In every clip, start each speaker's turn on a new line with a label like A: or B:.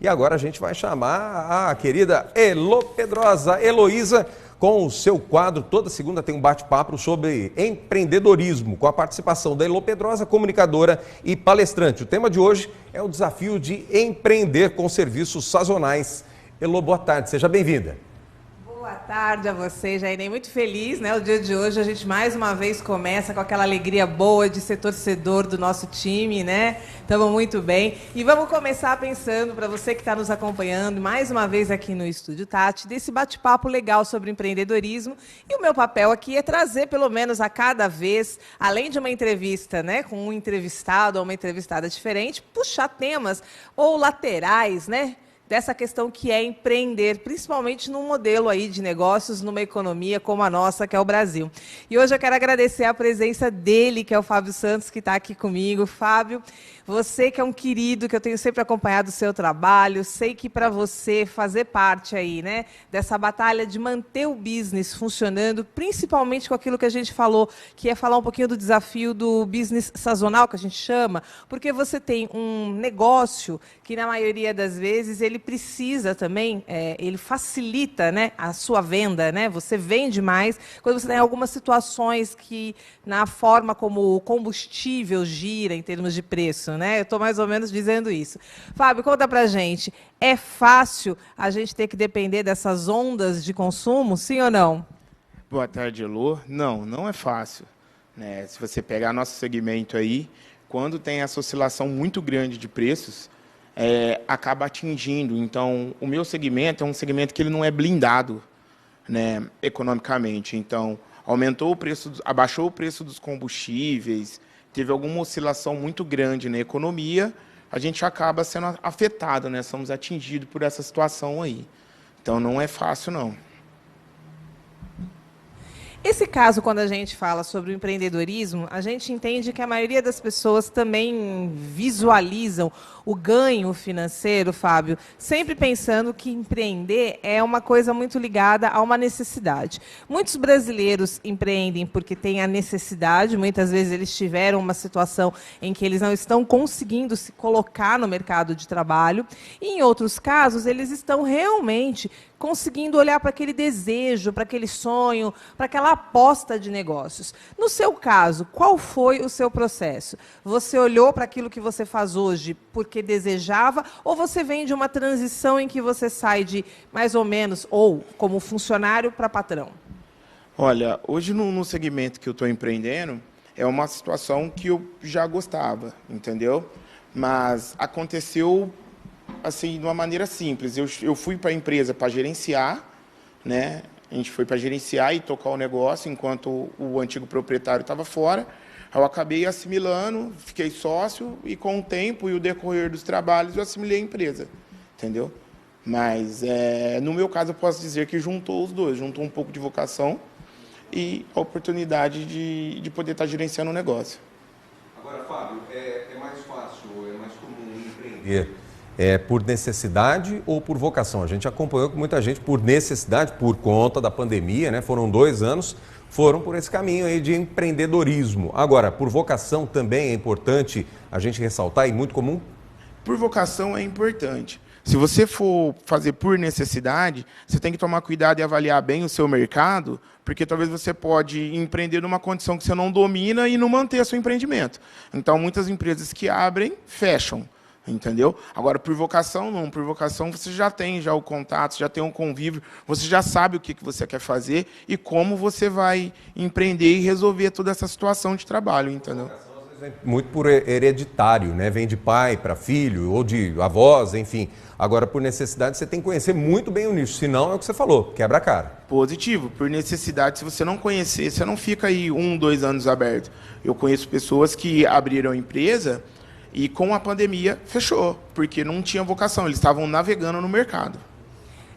A: E agora a gente vai chamar a querida Elo Pedrosa, Heloísa, com o seu quadro. Toda segunda tem um bate-papo sobre empreendedorismo, com a participação da Elo Pedrosa, comunicadora e palestrante. O tema de hoje é o desafio de empreender com serviços sazonais. Elo, boa tarde, seja bem-vinda.
B: Boa tarde a você, Jair. Muito feliz, né? O dia de hoje a gente mais uma vez começa com aquela alegria boa de ser torcedor do nosso time, né? Estamos muito bem. E vamos começar pensando, para você que está nos acompanhando, mais uma vez aqui no Estúdio Tati, desse bate-papo legal sobre empreendedorismo. E o meu papel aqui é trazer, pelo menos a cada vez, além de uma entrevista, né, com um entrevistado ou uma entrevistada diferente, puxar temas ou laterais, né, dessa questão que é empreender, principalmente num modelo aí de negócios, numa economia como a nossa, que é o Brasil. E hoje eu quero agradecer a presença dele, que é o Fábio Santos, que está aqui comigo. Fábio, você que é um querido, que eu tenho sempre acompanhado o seu trabalho, sei que para você fazer parte aí, né, dessa batalha de manter o business funcionando, principalmente com aquilo que a gente falou, que é falar um pouquinho do desafio do business sazonal, que a gente chama, porque você tem um negócio que, na maioria das vezes, ele precisa também, ele facilita, né, a sua venda, né? Você vende mais quando você tem algumas situações que, na forma como o combustível gira em termos de preço, né? Eu estou mais ou menos dizendo isso. Fábio, conta pra gente, é fácil a gente ter que depender dessas ondas de consumo, sim ou não?
C: Boa tarde, Elô. Não, não é fácil, né? Se você pegar nosso segmento aí, quando tem essa oscilação muito grande de preços, acaba atingindo. Então, o meu segmento é um segmento que ele não é blindado, né, economicamente. Então, abaixou o preço dos combustíveis, teve alguma oscilação muito grande na economia, a gente acaba sendo afetado, né? Somos atingidos por essa situação aí. Então, não é fácil, não.
B: Esse caso, quando a gente fala sobre o empreendedorismo, a gente entende que a maioria das pessoas também visualizam o ganho financeiro, Fábio, sempre pensando que empreender é uma coisa muito ligada a uma necessidade. Muitos brasileiros empreendem porque têm a necessidade, muitas vezes eles tiveram uma situação em que eles não estão conseguindo se colocar no mercado de trabalho, e em outros casos eles estão realmente conseguindo olhar para aquele desejo, para aquele sonho, para aquela aposta de negócios. No seu caso, qual foi o seu processo? Você olhou para aquilo que você faz hoje porque desejava, ou você vem de uma transição em que você sai de mais ou menos, ou como funcionário para patrão?
C: Olha, hoje no segmento que eu estou empreendendo, é uma situação que eu já gostava, entendeu? Mas aconteceu assim, de uma maneira simples. Eu fui para a empresa para gerenciar, né? A gente foi para gerenciar e tocar o negócio enquanto o antigo proprietário estava fora. Eu acabei assimilando, fiquei sócio e, com o tempo e o decorrer dos trabalhos, eu assimilei a empresa, entendeu? Mas, no meu caso, eu posso dizer que juntou os dois, juntou um pouco de vocação e a oportunidade de poder estar gerenciando o negócio.
A: Agora, Fábio, é mais fácil, é mais comum empreender por necessidade ou por vocação? A gente acompanhou que muita gente, por necessidade, por conta da pandemia, né? Foram 2 anos, foram por esse caminho aí de empreendedorismo. Agora, por vocação também é importante a gente ressaltar e muito comum?
C: Por vocação é importante. Se você for fazer por necessidade, você tem que tomar cuidado e avaliar bem o seu mercado, porque talvez você pode empreender numa condição que você não domina e não manter seu empreendimento. Então, muitas empresas que abrem, fecham. Entendeu? Agora, por vocação, não. Por vocação, você já tem o contato, já tem um convívio, você já sabe o que você quer fazer e como você vai empreender e resolver toda essa situação de trabalho, entendeu?
A: Muito por hereditário, né? Vem de pai para filho ou de avós, enfim. Agora, por necessidade, você tem que conhecer muito bem o nicho, senão é o que você falou, quebra a cara.
C: Positivo. Por necessidade, se você não conhecer, você não fica aí 1, 2 anos aberto. Eu conheço pessoas que abriram empresa e, com a pandemia, fechou, porque não tinha vocação, eles estavam navegando no mercado.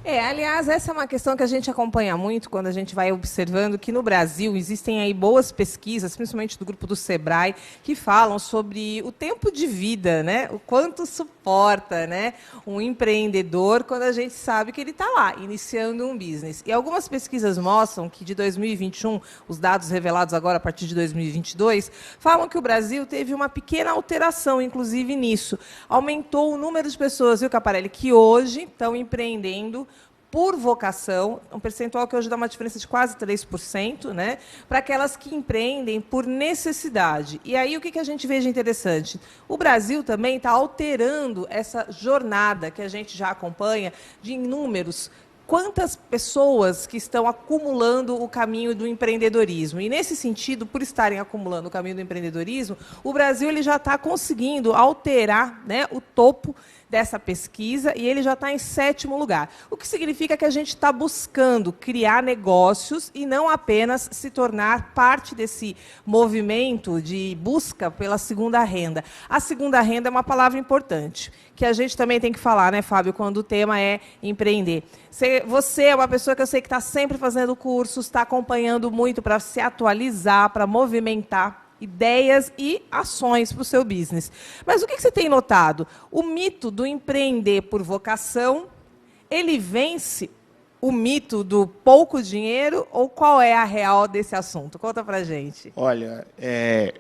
B: Aliás, essa é uma questão que a gente acompanha muito quando a gente vai observando que no Brasil existem aí boas pesquisas, principalmente do grupo do Sebrae, que falam sobre o tempo de vida, né? O quanto suporta, né, um empreendedor quando a gente sabe que ele está lá, iniciando um business. E algumas pesquisas mostram que de 2021, os dados revelados agora a partir de 2022, falam que o Brasil teve uma pequena alteração, inclusive nisso. Aumentou o número de pessoas, viu, Caparelli, que hoje estão empreendendo por vocação, um percentual que hoje dá uma diferença de quase 3%, né, para aquelas que empreendem por necessidade. E aí o que a gente vê de interessante? O Brasil também está alterando essa jornada que a gente já acompanha de números. Quantas pessoas que estão acumulando o caminho do empreendedorismo? E, nesse sentido, por estarem acumulando o caminho do empreendedorismo, o Brasil ele já está conseguindo alterar, né, o topo dessa pesquisa e ele já está em 7º lugar. O que significa que a gente está buscando criar negócios e não apenas se tornar parte desse movimento de busca pela segunda renda. A segunda renda é uma palavra importante, que a gente também tem que falar, né, Fábio, quando o tema é empreender. Você é uma pessoa que eu sei que está sempre fazendo cursos, está acompanhando muito para se atualizar, para movimentar ideias e ações para o seu business. Mas o que você tem notado? O mito do empreender por vocação, ele vence o mito do pouco dinheiro ou qual é a real desse assunto? Conta para a gente.
C: Olha,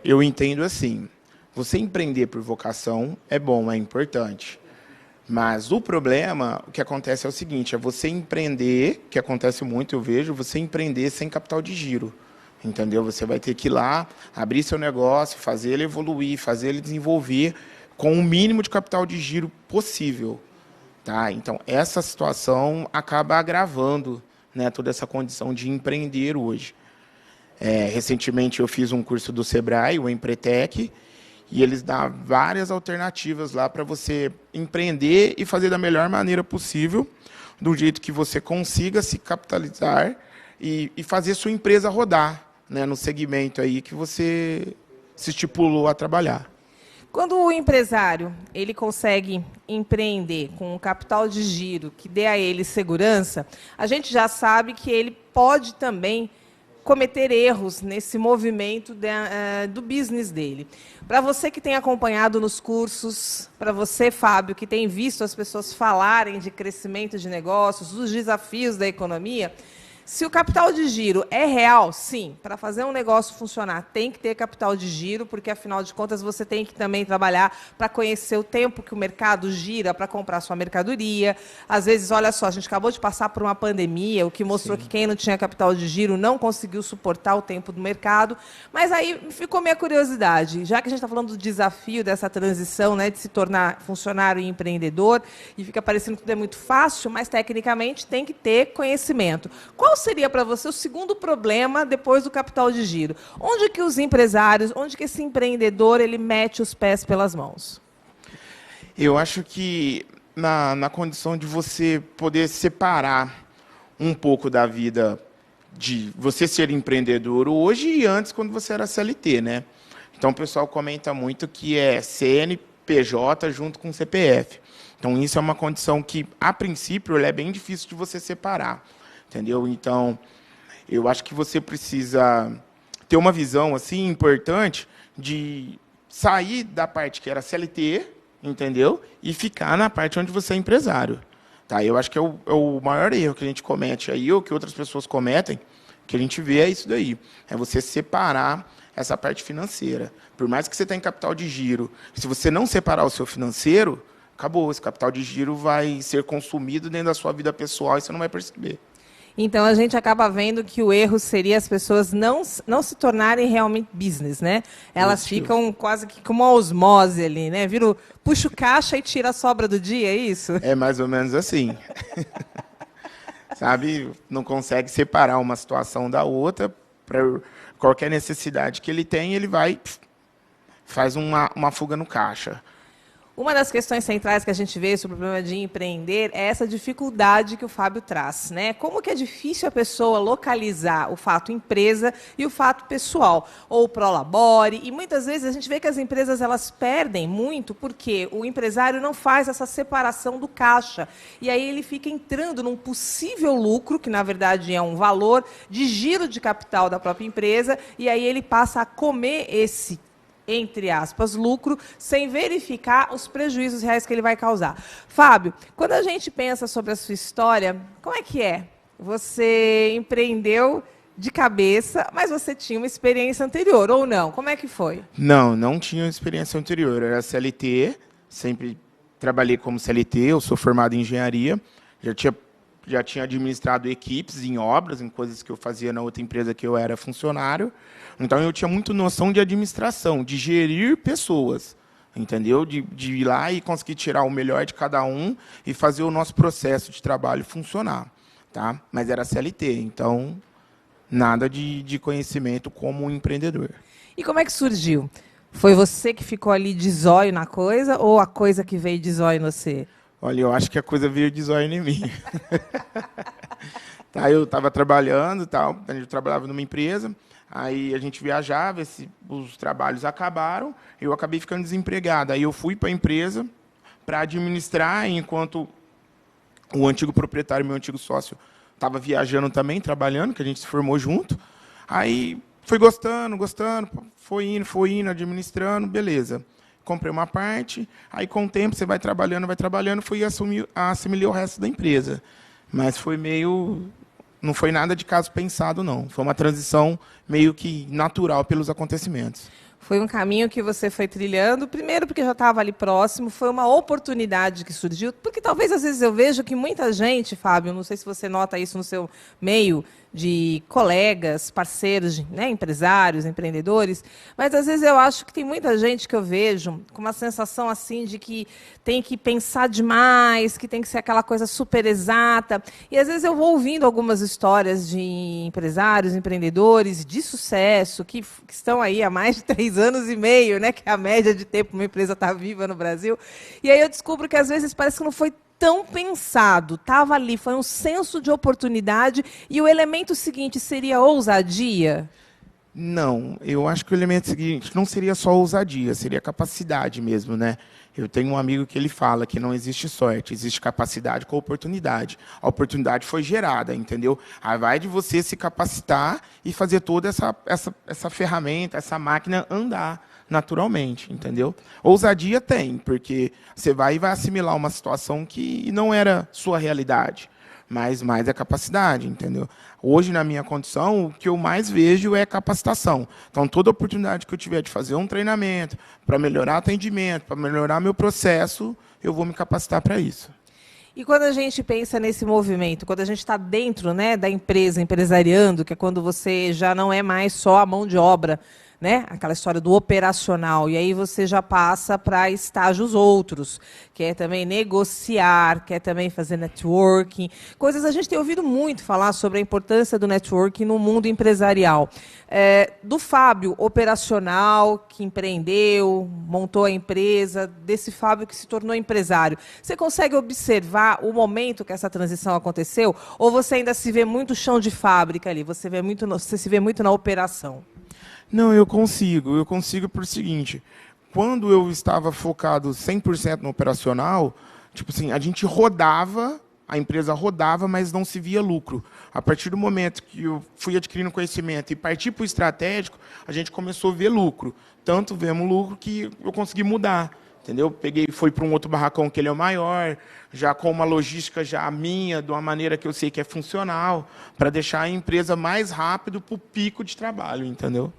C: eu entendo assim, você empreender por vocação é bom, é importante. Mas o problema, o que acontece é o seguinte, é você empreender, que acontece muito, eu vejo, você empreender sem capital de giro. Entendeu? Você vai ter que ir lá, abrir seu negócio, fazer ele evoluir, fazer ele desenvolver com o mínimo de capital de giro possível. Tá? Então, essa situação acaba agravando, né, toda essa condição de empreender hoje. Recentemente, eu fiz um curso do Sebrae, o Empretec, e eles dão várias alternativas lá para você empreender e fazer da melhor maneira possível, do jeito que você consiga se capitalizar e fazer sua empresa rodar, né, no segmento aí que você se estipulou a trabalhar.
B: Quando o empresário ele consegue empreender com um capital de giro que dê a ele segurança, a gente já sabe que ele pode também cometer erros nesse movimento do business dele. Para você que tem acompanhado nos cursos, para você, Fábio, que tem visto as pessoas falarem de crescimento de negócios, dos desafios da economia, se o capital de giro é real, sim, para fazer um negócio funcionar tem que ter capital de giro, porque, afinal de contas, você tem que também trabalhar para conhecer o tempo que o mercado gira para comprar sua mercadoria. Às vezes, olha só, a gente acabou de passar por uma pandemia, o que mostrou que quem não tinha capital de giro não conseguiu suportar o tempo do mercado. Mas aí ficou minha curiosidade, já que a gente está falando do desafio dessa transição, né, de se tornar funcionário e empreendedor, e fica parecendo que tudo é muito fácil, mas, tecnicamente, tem que ter conhecimento. Qual seria para você o segundo problema depois do capital de giro? Onde que os empresários, onde que esse empreendedor ele mete os pés pelas mãos?
C: Eu acho que na condição de você poder separar um pouco da vida de você ser empreendedor hoje e antes quando você era CLT, né? Então o pessoal comenta muito que é CNPJ junto com CPF. Então isso é uma condição que, a princípio, é bem difícil de você separar. Entendeu? Então, eu acho que você precisa ter uma visão assim importante de sair da parte que era CLT, entendeu? E ficar na parte onde você é empresário. Tá? Eu acho que é o maior erro que a gente comete aí, ou que outras pessoas cometem, que a gente vê é isso daí. É você separar essa parte financeira. Por mais que você tenha capital de giro, se você não separar o seu financeiro, acabou. Esse capital de giro vai ser consumido dentro da sua vida pessoal e você não vai perceber.
B: Então, a gente acaba vendo que o erro seria as pessoas não se tornarem realmente business, né? Elas ficam quase que como uma osmose ali, né? Puxa o caixa e tira a sobra do dia, é isso?
C: É mais ou menos assim. Sabe? Não consegue separar uma situação da outra. Para qualquer necessidade que ele tem, ele vai faz uma fuga no caixa.
B: Uma das questões centrais que a gente vê sobre o problema de empreender é essa dificuldade que o Fábio traz, né? Como que é difícil a pessoa localizar o fato empresa e o fato pessoal, ou prolabore, e muitas vezes a gente vê que as empresas elas perdem muito porque o empresário não faz essa separação do caixa, e aí ele fica entrando num possível lucro, que na verdade é um valor de giro de capital da própria empresa, e aí ele passa a comer esse, entre aspas, lucro, sem verificar os prejuízos reais que ele vai causar. Fábio, quando a gente pensa sobre a sua história, como é que é? Você empreendeu de cabeça, mas você tinha uma experiência anterior, ou não? Como é que foi?
C: Não, não tinha experiência anterior. Eu era CLT, sempre trabalhei como CLT, eu sou formado em engenharia, já tinha administrado equipes em obras, em coisas que eu fazia na outra empresa que eu era funcionário. Então, eu tinha muito noção de administração, de gerir pessoas, entendeu? De ir lá e conseguir tirar o melhor de cada um e fazer o nosso processo de trabalho funcionar. Tá? Mas era CLT, então, nada de conhecimento como empreendedor.
B: E como é que surgiu? Foi você que ficou ali de zóio na coisa ou a coisa que veio de zóio em você?
C: Olha, eu acho que a coisa veio de zóio em mim. Tá, eu estava trabalhando, eu trabalhava numa empresa, aí a gente viajava, os trabalhos acabaram, eu acabei ficando desempregado. Aí eu fui para a empresa para administrar, enquanto o antigo proprietário, meu antigo sócio, estava viajando também, trabalhando, que a gente se formou junto. Aí fui gostando, foi indo, administrando, beleza. Comprei uma parte, aí com o tempo você vai trabalhando, fui assumir o resto da empresa. Mas foi não foi nada de caso pensado, não. Foi uma transição meio que natural pelos acontecimentos.
B: Foi um caminho que você foi trilhando, primeiro porque já estava ali próximo, foi uma oportunidade que surgiu, porque talvez às vezes eu vejo que muita gente, Fábio, não sei se você nota isso no seu meio de colegas, parceiros, né, empresários, empreendedores, mas às vezes eu acho que tem muita gente que eu vejo com uma sensação assim de que tem que pensar demais, que tem que ser aquela coisa super exata, e às vezes eu vou ouvindo algumas histórias de empresários, empreendedores de sucesso, que estão aí há mais de 3 anos e meio, né, que é a média de tempo uma empresa está viva no Brasil, e aí eu descubro que às vezes parece que não foi tão pensado, estava ali, foi um senso de oportunidade, e o elemento seguinte seria ousadia?
C: Não, eu acho que o elemento seguinte não seria só ousadia, seria capacidade mesmo, né? Eu tenho um amigo que ele fala que não existe sorte, existe capacidade com oportunidade. A oportunidade foi gerada, entendeu? Aí vai de você se capacitar e fazer toda essa ferramenta, essa máquina andar naturalmente, entendeu? Ousadia tem, porque você vai assimilar uma situação que não era sua realidade, mas mais é capacidade, entendeu? Hoje, na minha condição, o que eu mais vejo é capacitação. Então, toda oportunidade que eu tiver de fazer um treinamento para melhorar atendimento, para melhorar meu processo, eu vou me capacitar para isso.
B: E quando a gente pensa nesse movimento, quando a gente está dentro, né, da empresa, empresariando, que é quando você já não é mais só a mão de obra, né? Aquela história do operacional, e aí você já passa para estágios outros, que é também negociar, que é também fazer networking, coisas a gente tem ouvido muito falar sobre a importância do networking no mundo empresarial. Do Fábio operacional, que empreendeu, montou a empresa, desse Fábio que se tornou empresário, você consegue observar o momento que essa transição aconteceu, ou você ainda se vê muito chão de fábrica ali, você se vê muito na operação?
C: Não, eu consigo por o seguinte, quando eu estava focado 100% no operacional, tipo assim, a gente rodava, a empresa rodava, mas não se via lucro. A partir do momento que eu fui adquirindo conhecimento e parti para o estratégico, a gente começou a ver lucro. Tanto vemos lucro que eu consegui mudar, entendeu? Fui para um outro barracão que ele é o maior, já com uma logística já minha, de uma maneira que eu sei que é funcional, para deixar a empresa mais rápido para o pico de trabalho, entendeu?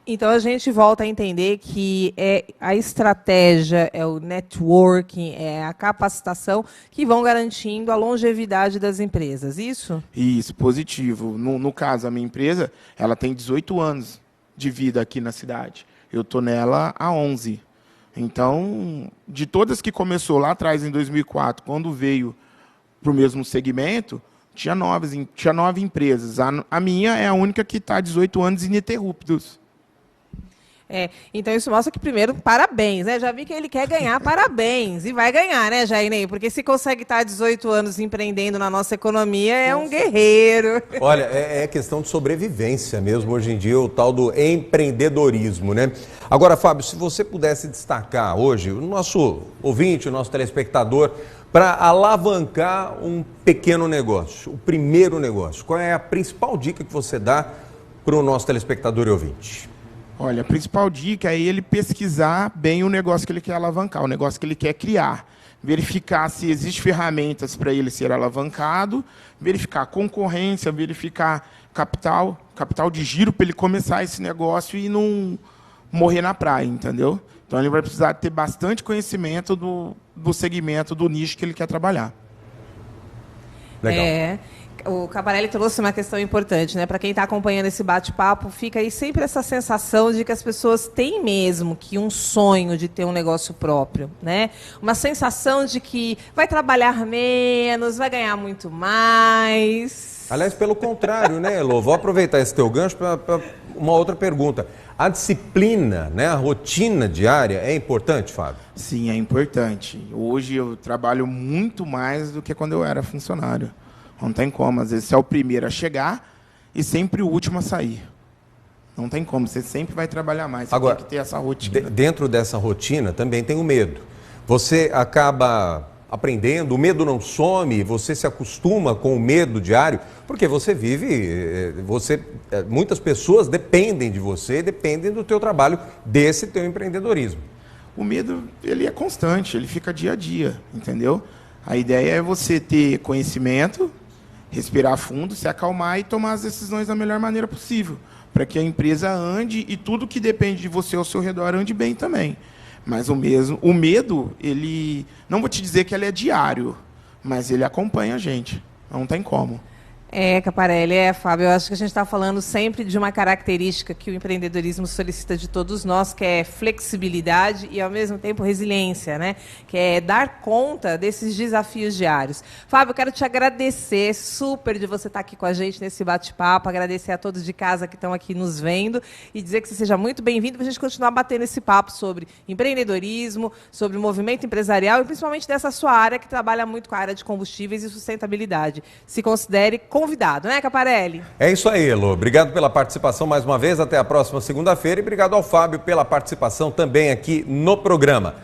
B: Então, a gente volta a entender que é a estratégia, é o networking, é a capacitação que vão garantindo a longevidade das empresas, isso?
C: Isso, positivo. No caso, a minha empresa, ela tem 18 anos de vida aqui na cidade. Eu estou nela há 11. Então, de todas que começou lá atrás, em 2004, quando veio para o mesmo segmento, tinha 9 empresas. A minha é a única que está há 18 anos ininterruptos.
B: Então isso mostra que, primeiro, parabéns, né? Já vi que ele quer ganhar parabéns, e vai ganhar, né, Jainei? Porque se consegue estar há 18 anos empreendendo na nossa economia, é um guerreiro.
A: Olha, é questão de sobrevivência mesmo, hoje em dia, o tal do empreendedorismo, né? Agora, Fábio, se você pudesse destacar hoje o nosso ouvinte, o nosso telespectador, para alavancar um pequeno negócio, o primeiro negócio, qual é a principal dica que você dá para o nosso telespectador e ouvinte?
C: Olha, a principal dica é ele pesquisar bem o negócio que ele quer alavancar, o negócio que ele quer criar. Verificar se existem ferramentas para ele ser alavancado, verificar concorrência, verificar capital de giro para ele começar esse negócio e não morrer na praia, entendeu? Então ele vai precisar ter bastante conhecimento do segmento, do nicho que ele quer trabalhar.
A: Legal.
B: O Caparelli trouxe uma questão importante, né? Para quem está acompanhando esse bate-papo, fica aí sempre essa sensação de que as pessoas têm mesmo que um sonho de ter um negócio próprio, né? Uma sensação de que vai trabalhar menos, vai ganhar muito mais.
A: Aliás, pelo contrário, né, Elô? Vou aproveitar esse teu gancho para uma outra pergunta. A disciplina, né, a rotina diária é importante, Fábio?
C: Sim, é importante. Hoje eu trabalho muito mais do que quando eu era funcionário. Não tem como. Às vezes você é o primeiro a chegar e sempre o último a sair. Não tem como. Você sempre vai trabalhar mais. Você
A: Agora,
C: tem que ter essa rotina.
A: Dentro dessa rotina também tem o medo. Você acaba aprendendo, o medo não some, você se acostuma com o medo diário, porque você vive, muitas pessoas dependem de você, dependem do teu trabalho, desse teu empreendedorismo.
C: O medo, ele é constante, ele fica dia a dia, entendeu? A ideia é você ter conhecimento, respirar fundo, se acalmar e tomar as decisões da melhor maneira possível, para que a empresa ande e tudo que depende de você ao seu redor ande bem também. Mas o medo, ele, não vou te dizer que ele é diário, mas ele acompanha a gente, não tem como.
B: Caparelli, Fábio, eu acho que a gente está falando sempre de uma característica que o empreendedorismo solicita de todos nós, que é flexibilidade e, ao mesmo tempo, resiliência, né? Que é dar conta desses desafios diários. Fábio, eu quero te agradecer super de você estar aqui com a gente nesse bate-papo, agradecer a todos de casa que estão aqui nos vendo e dizer que você seja muito bem-vindo para a gente continuar batendo esse papo sobre empreendedorismo, sobre o movimento empresarial e, principalmente, dessa sua área que trabalha muito com a área de combustíveis e sustentabilidade. Se considere convidado, né, Caparelli?
A: É isso aí, Elô. Obrigado pela participação mais uma vez. Até a próxima segunda-feira. E obrigado ao Fábio pela participação também aqui no programa.